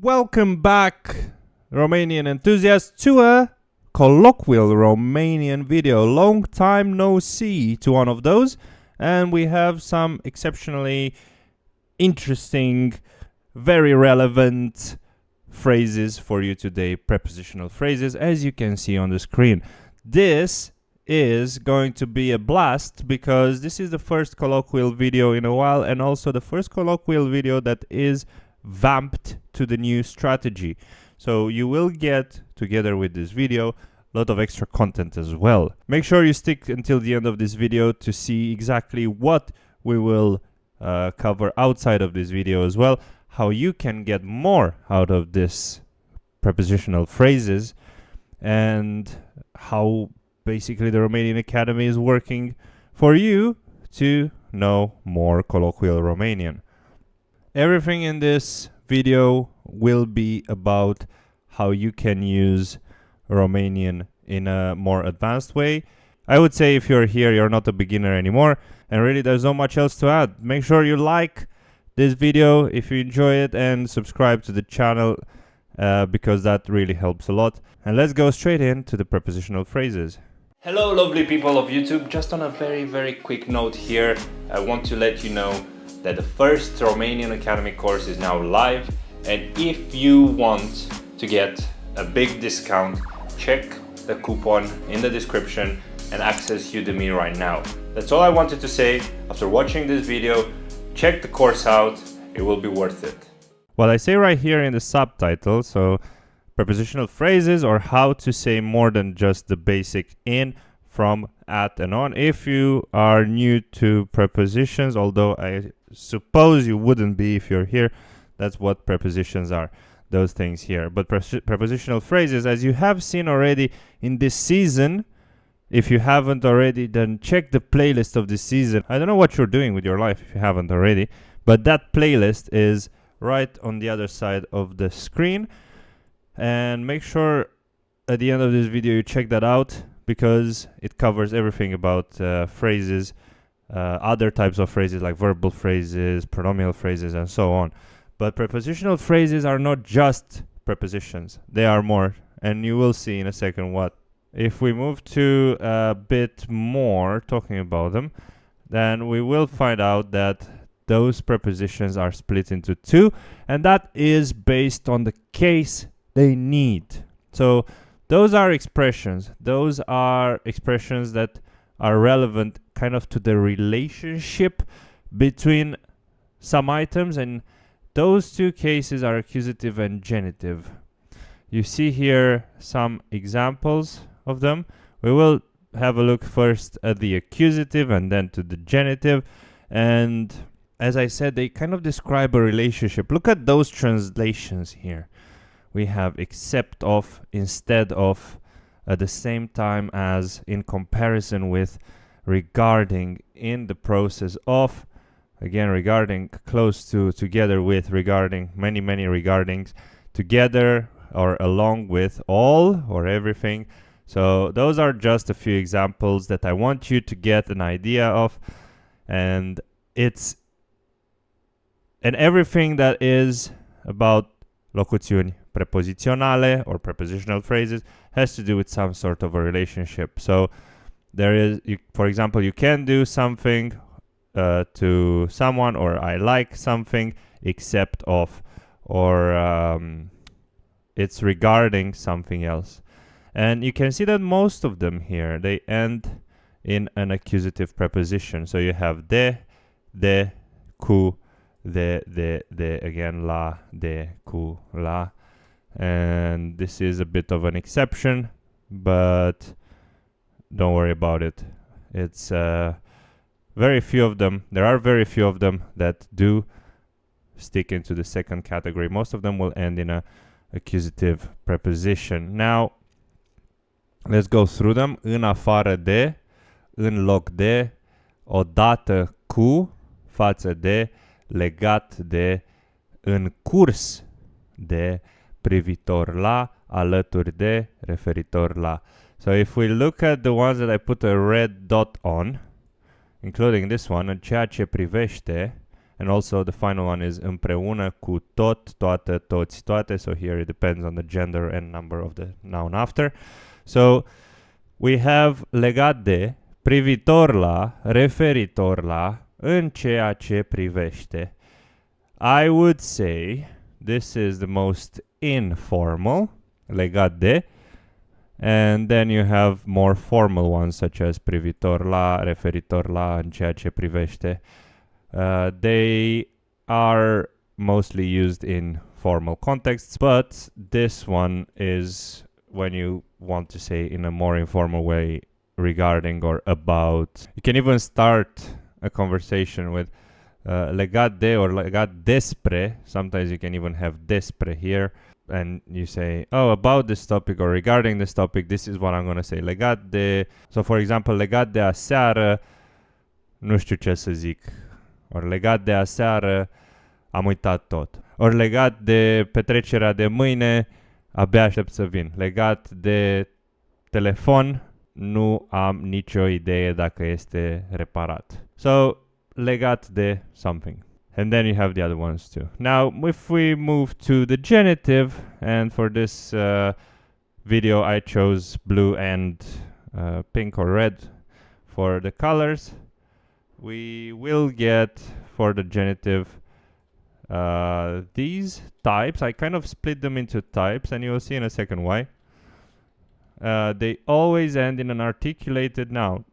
Welcome back, Romanian enthusiasts, to a Colloquial Romanian video. Long time no see to one of those, and we have some exceptionally interesting, very relevant phrases for you today, prepositional phrases, as you can see on the screen. This is going to be a blast because this is the first colloquial video in a while, and also the first colloquial video that is vamped to the new strategy. So you will get, together with this video, a lot of extra content as well. Make sure you stick until the end of this video to see exactly what we will cover outside of this video as well, how you can get more out of this prepositional phrases, and how basically the Romanian Academy is working for you to know more colloquial Romanian. Everything in this video will be about how you can use Romanian in a more advanced way. I would say if you're here, you're not a beginner anymore, and really there's not much else to add. Make sure you like this video if you enjoy it and subscribe to the channel because that really helps a lot. And let's go straight into the prepositional phrases. Hello lovely people of YouTube, just on a very quick note here, I want to let you know that the first Romanian Academy course is now live, and if you want to get a big discount, check the coupon in the description and access Udemy right now. That's all I wanted to say. After watching this video, check the course out, it will be worth it. What I say right here in the subtitle, so prepositional phrases, or how to say more than just the basic in, from, at, and on. If you are new to prepositions, although I suppose you wouldn't be if you're here, that's what prepositions are, those things here. But prepositional phrases, as you have seen already in this season, if you haven't already, then check the playlist of this season. I don't know what you're doing with your life if you haven't already, but that playlist is right on the other side of the screen. And make sure at the end of this video you check that out, because it covers everything about phrases, other types of phrases like verbal phrases, pronominal phrases, and so on. But prepositional phrases are not just prepositions, they are more, and you will see in a second what. If we move to a bit more talking about them, then we will find out that those prepositions are split into two, and that is based on the case they need. So those are expressions that are relevant kind of to the relationship between some items, and those two cases are accusative and genitive. You see here some examples of them. We will have a look first at the accusative and then to the genitive, and as I said, they kind of describe a relationship. Look at those translations here. We have except of, instead of, at the same time as, in comparison with, regarding, in the process of, again regarding, close to, together with, regarding, many regardings, together or along with, all or everything. So those are just a few examples that I want you to get an idea of, and everything that is about locuțiuni preposiționale or prepositional phrases has to do with some sort of a relationship. So there is, for example, you can do something to someone, or I like something except of, or it's regarding something else. And you can see that most of them here, they end in an accusative preposition. So you have de, cu, de, again, la, de, cu, la. And this is a bit of an exception, but don't worry about it. It's very few of them. There are very few of them that do stick into the second category. Most of them will end in a accusative preposition. Now, let's go through them. În afară de, în loc de, odată cu, față de, legat de, în curs de, privitor la, alături de, referitor la. So if we look at the ones that I put a red dot on, including this one, în ceea ce privește, And also the final one is împreună cu tot, toată, toți, toate. So here it depends on the gender and number of the noun after. So we have legat de, privitor la, referitor la, în ceea ce privește. I would say this is the most informal, legat de, and then you have more formal ones such as privitor la, referitor la, în ceea ce privește. They are mostly used in formal contexts, but this one is when you want to say in a more informal way regarding or about. You can even start a conversation with legat de or legat despre. Sometimes you can even have despre here, and you say, oh, about this topic or regarding this topic, this is what I'm going to say. Legat de, so for example, legat de aseară, nu știu ce să zic. Or legat de aseară, am uitat tot. Or legat de petrecerea de mâine, abia aștept să vin. Legat de telefon, nu am nicio idee dacă este reparat. So, legat de something. And then you have the other ones too. Now, if we move to the genitive, and for this video I chose blue and pink or red for the colors, we will get for the genitive these types. I kind of split them into types, and you will see in a second why. They always end in an articulated noun.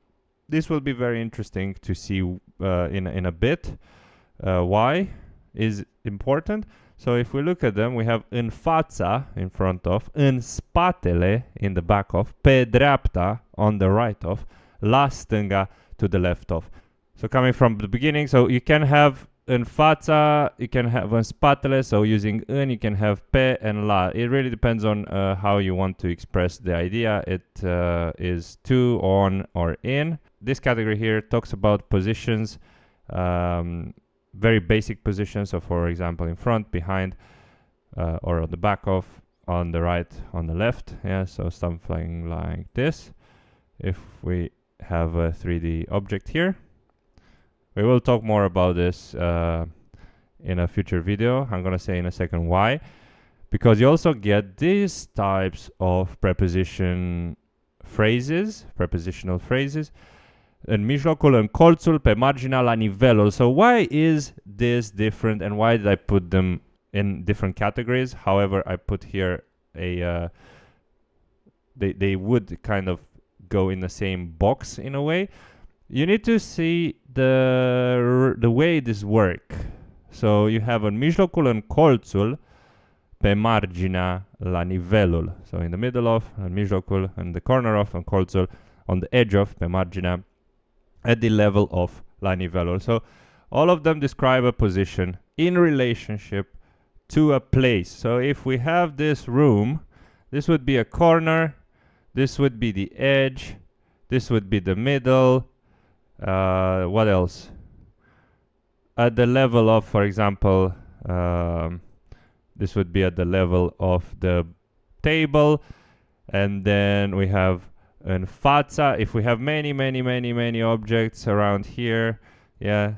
This will be very interesting to see in a bit. Why is important. So if we look at them, we have în fața, in front of, în spatele, in the back of, pe dreapta, on the right of, la stânga, to the left of. So coming from the beginning, so you can have în fața, you can have în spatele, so using în, you can have pe and la. It really depends on how you want to express the idea. It is to, on, or in. This category here talks about positions, very basic positions. So for example, in front, behind, or on the back of, on the right, on the left. Yeah, so something like this. If we have a 3D object here. We will talk more about this in a future video. I'm going to say in a second why. Because you also get these types of preposition phrases, prepositional phrases. În mijlocul, în colțul, pe marginea, la nivelul. So why is this different, and why did I put them in different categories? However, I put here a... They would kind of go in the same box in a way. You need to see the way this work. So you have în mijlocul, în colțul, pe marginea, la nivelul. So in the middle of, în mijlocul, in the corner of, în colțul, on the edge of, pe marginea, at the level of, la nivelul. So all of them describe a position in relationship to a place. So if we have this room, this would be a corner, this would be the edge, this would be the middle. What else? At the level of, for example, this would be at the level of the table, and then we have în fața. If we have many objects around here, yeah,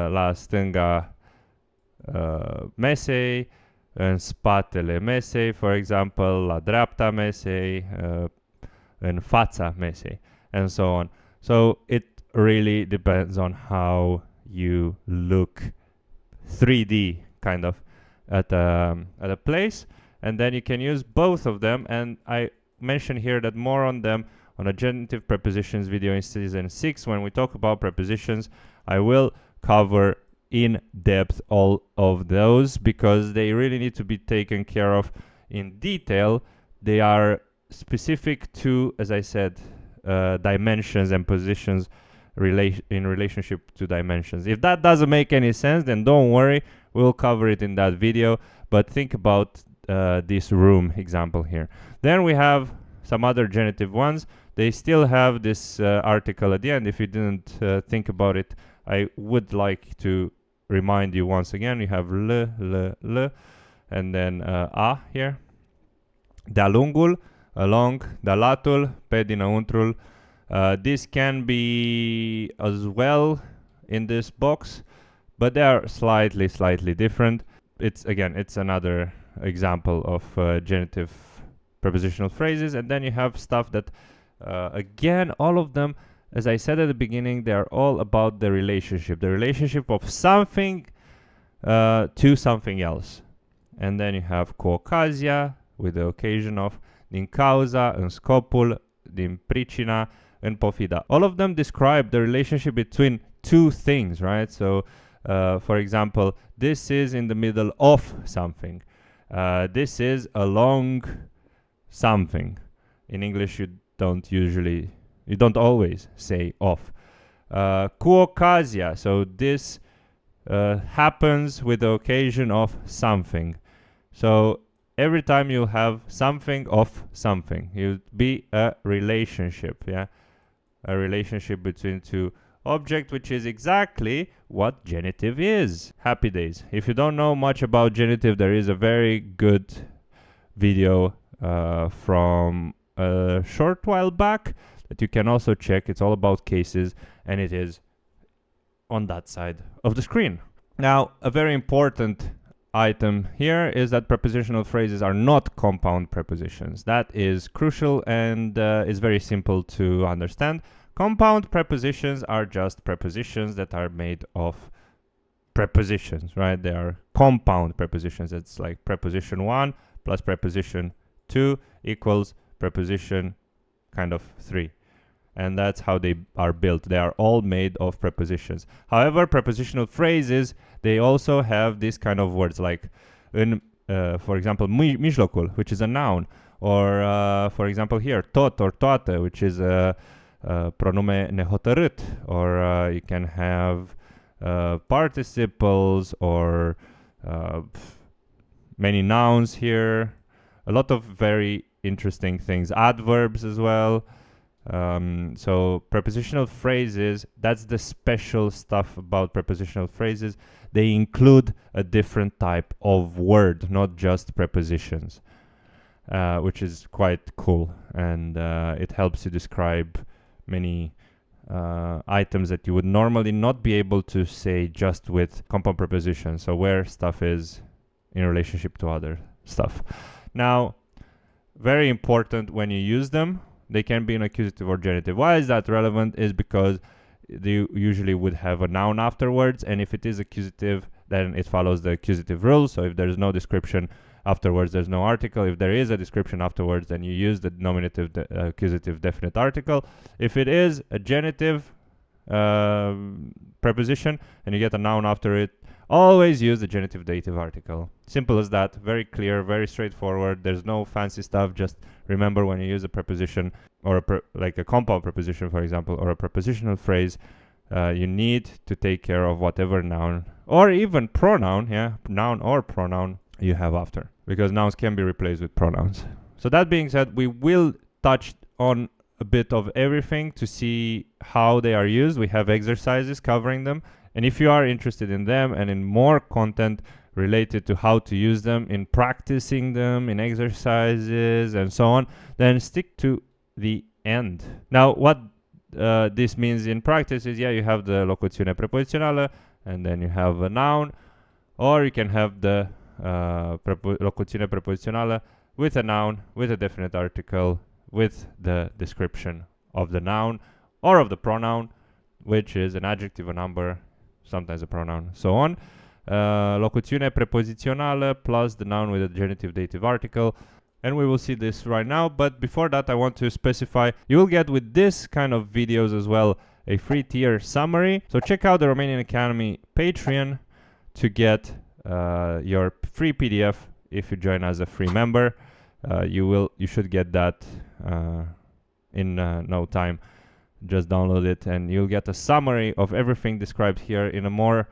la stânga mesei, în spatele mesei, for example, la dreapta mesei, în fața mesei, and so on. So it really depends on how you look 3D kind of at a place, and then you can use both of them. And I mention here that more on them on a genitive prepositions video in season 6. When we talk about prepositions, I will cover in depth all of those, because they really need to be taken care of in detail. They are specific to, as I said, dimensions and positions in relationship to dimensions. If that doesn't make any sense, then don't worry, we'll cover it in that video. But think about this room example here. Then we have some other genitive ones. They still have this article at the end. If you didn't think about it, I would like to remind you once again. You have l, and then a here. De-a lungul, along, de-a latul, pe dinăuntrul. This can be as well in this box, but they are slightly different. It's another example of genitive prepositional phrases. And then you have stuff that again, all of them, as I said at the beginning, they are all about the relationship of something to something else. And then you have cu ocazia, with the occasion of, din cauza, în scopul, din pricina, în pofida. All of them describe the relationship between two things, right? So, for example, this is in the middle of something. This is along something. In English, you don't always say of. Cu ocazia, so this happens with the occasion of something. So every time you have something of something, you'd be a relationship, yeah? A relationship between two objects, which is exactly what genitive is. Happy days. If you don't know much about genitive, there is a very good video from a short while back that you can also check. It's all about cases, and it is on that side of the screen. Now, a very important item here is that prepositional phrases are not compound prepositions. That is crucial and is very simple to understand. Compound prepositions are just prepositions that are made of prepositions, right? They are compound prepositions. It's like preposition 1 plus preposition 2 equals preposition kind of 3. And that's how they are built. They are all made of prepositions. However, prepositional phrases, they also have this kind of words like, for example, mijlocul, which is a noun. Or, for example, here, tot or toate, which is a pronume nehotărât. Or you can have participles or many nouns here. A lot of very interesting things. Adverbs as well. So prepositional phrases, that's the special stuff about prepositional phrases. They include a different type of word, not just prepositions, which is quite cool. And it helps you describe many items that you would normally not be able to say just with compound prepositions. So where stuff is in relationship to other stuff. Now, very important when you use them, they can be an accusative or genitive. Why is that relevant? Is because they usually would have a noun afterwards, and if it is accusative, then it follows the accusative rule. So if there's no description afterwards, there's no article. If there is a description afterwards, then you use the nominative accusative definite article. If it is a genitive preposition and you get a noun after it, always use the genitive dative article. Simple as that. Very clear, very straightforward. There's no fancy stuff. Just remember, when you use a preposition or like a compound preposition, for example, or a prepositional phrase, you need to take care of whatever noun or even pronoun, noun or pronoun you have after, because nouns can be replaced with pronouns. So that being said, we will touch on a bit of everything to see how they are used. We have exercises covering them. And if you are interested in them and in more content related to how to use them, in practicing them, in exercises, and so on, then stick to the end. Now, what this means in practice is, you have the locuțiune prepozițională, and then you have a noun, or you can have the locuțiune prepozițională with a noun, with a definite article, with the description of the noun or of the pronoun, which is an adjective, a number, sometimes a pronoun, so on. Locuțiune prepozițională plus the noun with a genitive dative article. And we will see this right now. But before that, I want to specify, you will get with this kind of videos as well a free tier summary. So check out the Romanian Academy Patreon to get your free PDF if you join as a free member. You should get that in no time. Just download it and you'll get a summary of everything described here in a more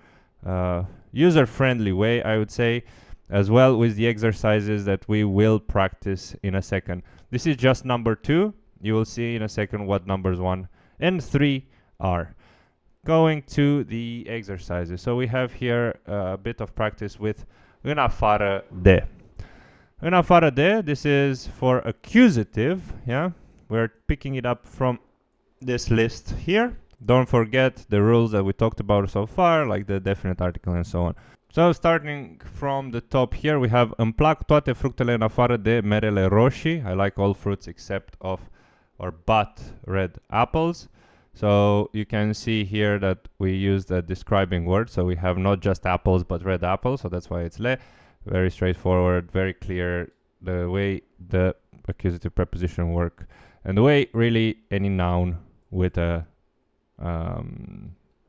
user-friendly way, I would say, as well with the exercises that we will practice in a second. This is just number 2. You will see in a second what numbers 1 and 3 are. Going to the exercises. So we have here a bit of practice with în afară de. În afară de, this is for accusative, We're picking it up from this list here. Don't forget the rules that we talked about so far, like the definite article and so on. So starting from the top here, we have îmi plac toate fructele în afară de merele roșii. I like all fruits except of or but red apples. So you can see here that we used a describing word. So we have not just apples, but red apples. So that's why it's le. Very straightforward, very clear, the way the accusative preposition work. And the way really any noun with a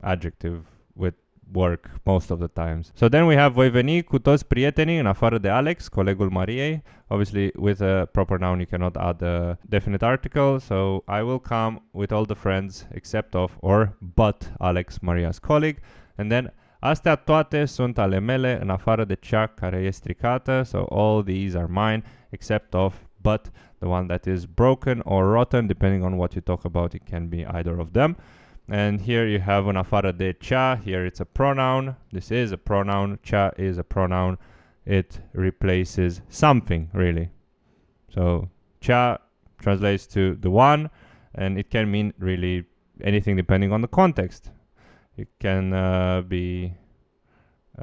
adjective would work most of the times. So then we have voi veni cu toți prietenii în afară de Alex, colegul Mariei. Obviously with a proper noun you cannot add a definite article. So I will come with all the friends except of or but Alex, Maria's colleague. And then astea toate sunt ale mele în afară de cea care e stricată. So all these are mine except of but the one that is broken or rotten, depending on what you talk about. It can be either of them. And here you have în afară de cea. Here it's a pronoun. This is a pronoun. Cea is a pronoun. It replaces something, really. So cea translates to the one, and it can mean really anything depending on the context. It can be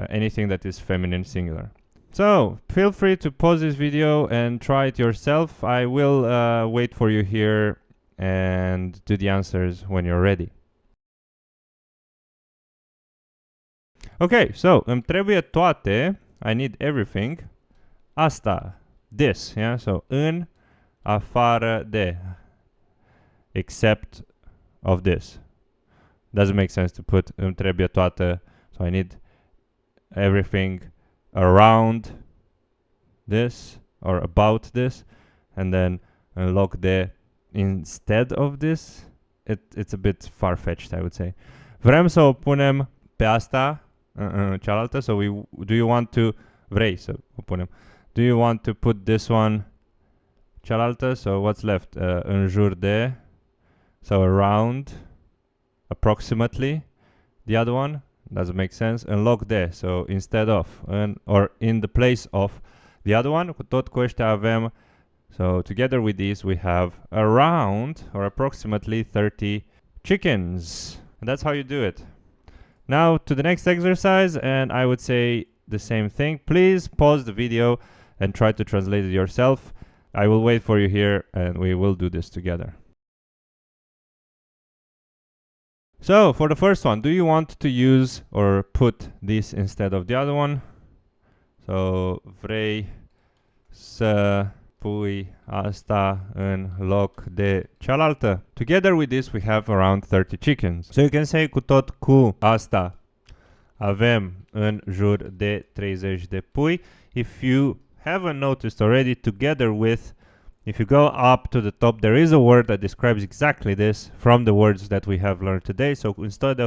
anything that is feminine singular. So feel free to pause this video and try it yourself. I will wait for you here and do the answers when you're ready. Okay, so îmi trebuie toate. I need everything. Asta, this, yeah? So în afară de, except of this. Doesn't make sense to put îmi trebuie toate. So I need everything around this or about this, and then în loc de instead of this. It's a bit far-fetched, I would say. Vrem să o punem pe asta cealaltă, so do you want to vrei să o punem. Do you want to put this one cealaltă? So what's left? În jur de, so around, approximately. The other one doesn't make sense. În loc de, so instead of, or in the place of the other one. Tot cu ăștia avem, so together with these we have around or approximately 30 chickens. And that's how you do it. Now to the next exercise, and I would say the same thing. Please pause the video and try to translate it yourself. I will wait for you here and we will do this together. So for the first one, do you want to use or put this instead of the other one? So vrei să pui asta în loc de cealaltă. Together with this we have around 30 chickens. So you can say cu tot cu asta avem în jur de 30 de pui. If you haven't noticed already, together with, if you go up to the top, there is a word that describes exactly this from the words that we have learned today. So instead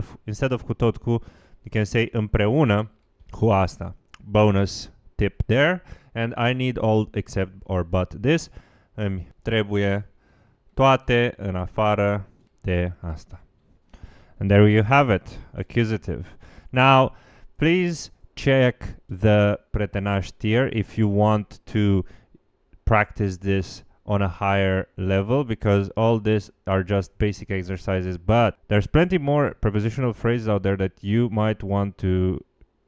of cu tot cu, you can say împreună cu asta. Bonus tip there. And I need all except or but this. Îmi trebuie toate în afară de asta. And there you have it, accusative. Now, please check the pretenaj tier if you want to practice this on a higher level, because all this are just basic exercises, but there's plenty more prepositional phrases out there that you might want to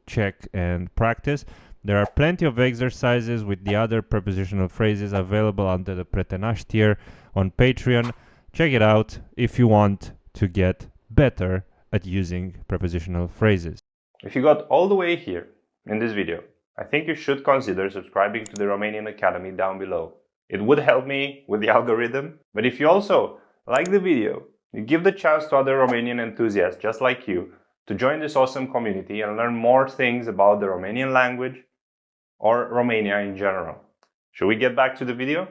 check and practice. There are plenty of exercises with the other prepositional phrases available under the pretenaj tier on Patreon. Check it out if you want to get better at using prepositional phrases. If you got all the way here in this video, I think you should consider subscribing to the Romanian Academy down below. It would help me with the algorithm, but if you also like the video, you give the chance to other Romanian enthusiasts just like you to join this awesome community and learn more things about the Romanian language or Romania in general. Should we get back to the video?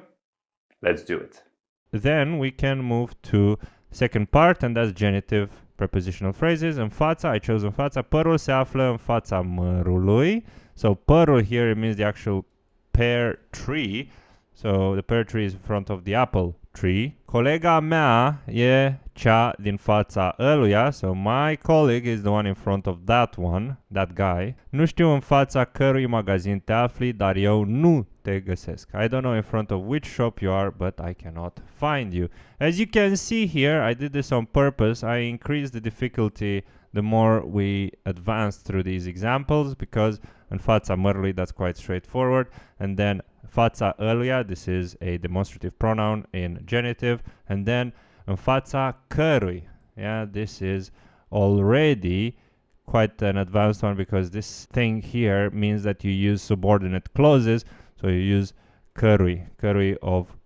Let's do it. Then we can move to second part, and that's genitive prepositional phrases. În fața, I chose în fața, părul se află în fața mărului. So părul here means the actual pear tree. So the pear tree is in front of the apple 3. Colega mea e cea din fața ăluia. So my colleague is the one in front of that one, that guy. Nu știu în fața cărui magazin te afli, dar eu nu te găsesc. I don't know in front of which shop you are, but I cannot find you. As you can see here, I did this on purpose. I increased the difficulty the more we advance through these examples, because în fața mărului, that's quite straightforward. And then fața ăluia, this is a demonstrative pronoun in genitive. And then în fața cărui, yeah, this is already quite an advanced one, because this thing here means that you use subordinate clauses. So you use cărui of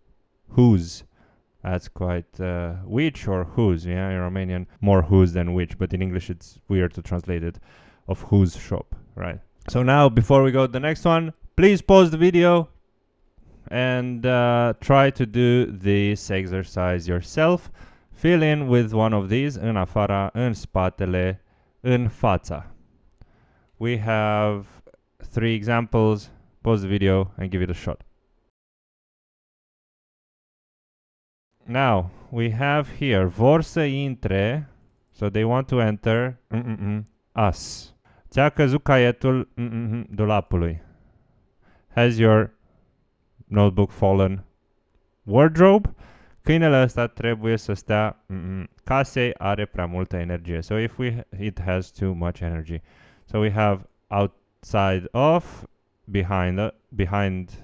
whose. That's quite which or whose. Yeah, in Romanian more whose than which, but in English it's weird to translate it, of whose shop, right? So now, before we go to the next one, please pause the video and try to do this exercise yourself. Fill in with one of these: în afara, în spatele, în fața. We have 3 examples. Pause the video and give it a shot. Now, we have here, vor să intre, so they want to enter, us. Ți-a căzut caietul dulapului. Has your notebook fallen wardrobe? Câinele ăsta trebuie să stea casei, are prea multă energie. So if it has too much energy. So we have outside of, behind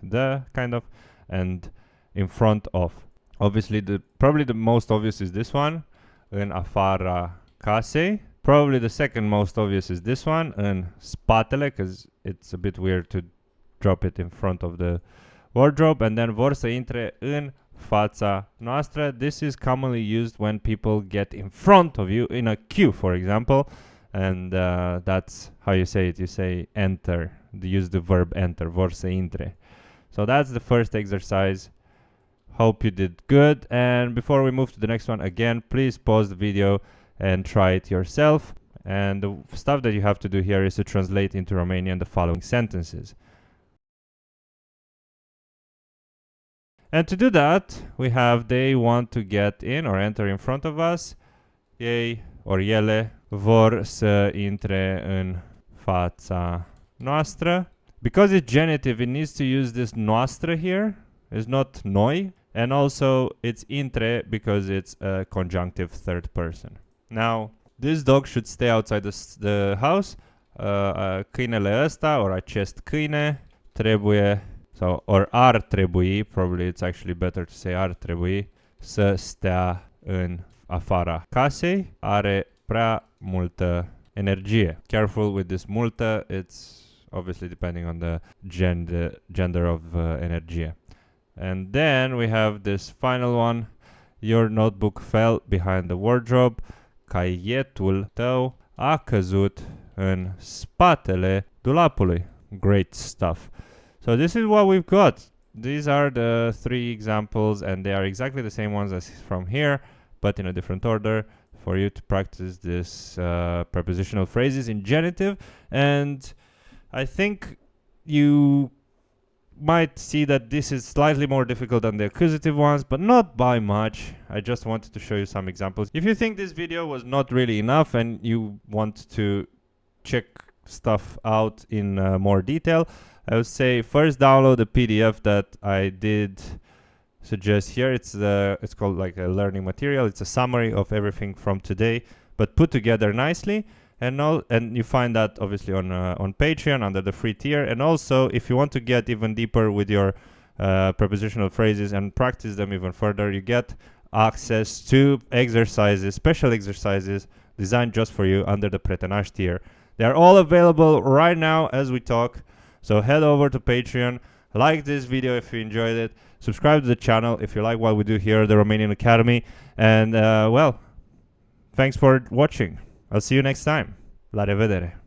the kind of, and in front of. Obviously, probably the most obvious is this one, în afara casei. Probably the second most obvious is this one, în spatele, because it's a bit weird to drop it in front of the wardrobe. And then vor să intre în fața noastră. This is commonly used when people get in front of you in a queue, for example. And that's how you say it. You say enter. You use the verb enter, vor să intre. So that's the first exercise. Hope you did good. And before we move to the next one, again, please pause the video and try it yourself. And the stuff that you have to do here is to translate into Romanian the following sentences. And to do that, we have they want to get in or enter in front of us. Ei or ele vor să intre în fața noastră. Because it's genitive, it needs to use this noastră here. It's not noi. And also it's intre because it's a conjunctive third person. Now, this dog should stay outside the house. Câinele ăsta, or acest câine, trebuie, or ar trebui, probably it's actually better to say ar trebui, să stea în afara casei. Are prea multă energie. Careful with this multă, it's obviously depending on the gender of energie. And then we have this final one. Your notebook fell behind the wardrobe. Caietul tău a căzut în spatele dulapului. Great stuff. So this is what we've got. These are the 3 examples, and they are exactly the same ones as from here, but in a different order, for you to practice this prepositional phrases in genitive. And I think you might see that this is slightly more difficult than the accusative ones, but not by much. I just wanted to show you some examples. If you think this video was not really enough and you want to check stuff out in more detail, I would say first download the PDF that I did suggest here. It's called like a learning material. It's a summary of everything from today, but put together nicely. And you find that obviously on Patreon under the free tier. And also, if you want to get even deeper with your prepositional phrases and practice them even further, you get access to exercises, special exercises designed just for you under the Pretenaș tier. They are all available right now as we talk. So head over to Patreon, like this video if you enjoyed it, subscribe to the channel if you like what we do here at the Romanian Academy. And well, thanks for watching. I'll see you next time. La revedere!